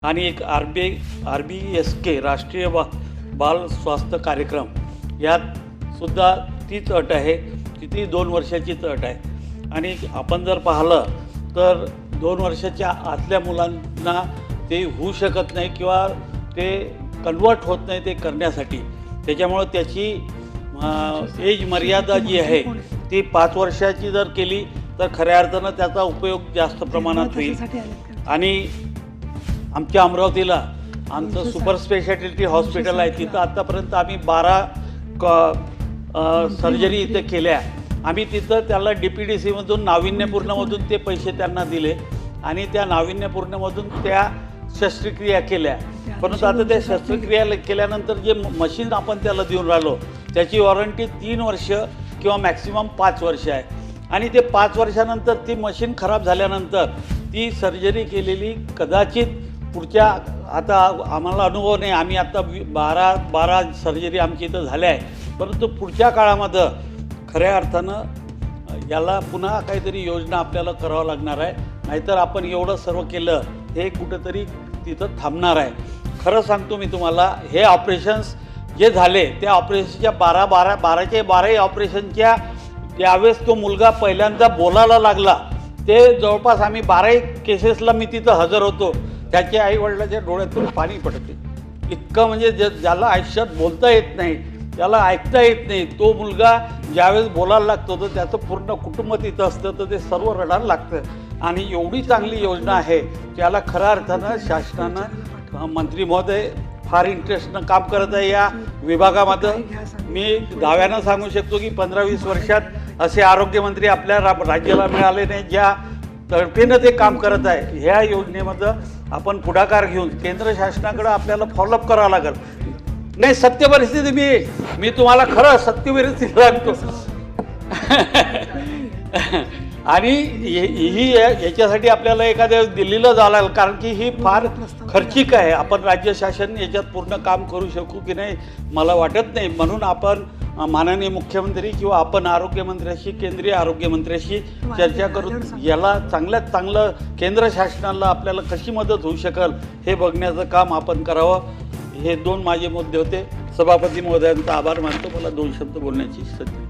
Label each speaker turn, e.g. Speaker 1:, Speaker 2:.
Speaker 1: आणि एक RBSK राष्ट्रीय बाल स्वास्थ्य कार्यक्रम यात सुद्धा तीच अट आहे, ती 2 वर्षाचीच अट आहे। आणि आपण जर पाहिलं तर 2 वर्षाच्या आतल्या मुलांना ते होऊ शकत नाही किंवा ते कन्वर्ट होत नाही ते करण्यासाठी। त्याच्यामुळे त्याची एज मर्यादा जी आहे ती 5 वर्षाची जर केली तर खऱ्या अर्थानं त्याचा उपयोग जास्त प्रमाणात होईल। आणि आमच्या अमरावतीला आमचं सुपर स्पेशालिटी हॉस्पिटल आहे, तिथं आत्तापर्यंत आम्ही 12 सर्जरी इथे केल्या। आम्ही तिथं त्याला DPDCमधून नाविन्यपूर्णमधून ते पैसे त्यांना दिले आणि त्या नाविन्यपूर्णमधून त्या शस्त्रक्रिया केल्या। परंतु आता त्या शस्त्रक्रिया केल्यानंतर जे मशीन आपण त्याला देऊन राहिलो त्याची वॉरंटी 3 वर्ष किंवा मॅक्सिमम 5 वर्ष आहे। आणि ते 5 वर्षानंतर ती मशीन खराब झाल्यानंतर ती सर्जरी केलेली कदाचित पुढच्या, आता आम्हाला अनुभव नाही, आम्ही आता 12 सर्जरी आमची इथं झाल्या आहे, परंतु पुढच्या काळामध्ये खऱ्या अर्थानं याला पुन्हा काहीतरी योजना आपल्याला करावं लागणार आहे। नाहीतर आपण एवढं सर्व केलं हे कुठंतरी तिथं थांबणार आहे। खरं सांगतो मी तुम्हाला, हे ऑपरेशन्स जे झाले त्या ऑपरेशनच्या 12 ऑपरेशनच्या ज्यावेळेस तो मुलगा पहिल्यांदा बोलायला लागला ते जवळपास आम्ही 12 केसेसला मी तिथं हजर होतो। त्याच्या आईवडिलाच्या डोळ्यातून पाणी पडते इतकं, म्हणजे ज्याला आयुष्यात बोलता येत नाही, त्याला ऐकता येत नाही, तो मुलगा ज्यावेळेस बोलायला लागतो तर त्याचं पूर्ण कुटुंब तिथं असतं तर ते सर्व रडायला लागतं। आणि एवढी चांगली योजना आहे त्याला खऱ्या अर्थानं शासनानं मंत्री महोदय फार इंटरेस्टनं काम करत आहे या विभागामध्ये। मी दाव्यानं सांगू शकतो की 15-20 वर्षात असे आरोग्यमंत्री आपल्या राज्याला मिळाले नाही ज्या तडफेनं ते काम करत आहे। ह्या योजनेमध्ये आपण पुढाकार घेऊन केंद्र शासनाकडे आपल्याला फॉलोअप करावं लागेल। नाही, सत्य परिस्थिती मी तुम्हाला खरं सत्य परिस्थिती सांगतो आणि ही याच्यासाठी आपल्याला एखाद्या दिल्लीला जावं लागेल, कारण की ही फार खर्चिक आहे। आपण राज्य शासन याच्यात पूर्ण काम करू शकू की नाही मला वाटत नाही। म्हणून आपण माननीय मुख्यमंत्री किंवा आपण आरोग्यमंत्र्याशी, केंद्रीय आरोग्यमंत्र्याशी चर्चा करून याला चांगल्यात चांगलं केंद्र शासनाला आपल्याला कशी मदत होऊ शकेल हे बघण्याचं काम आपण करावं। हे 2 माझे मुद्दे होते। सभापती महोदयांचा आभार मानतो, मला 2 शब्द बोलण्याची संधी।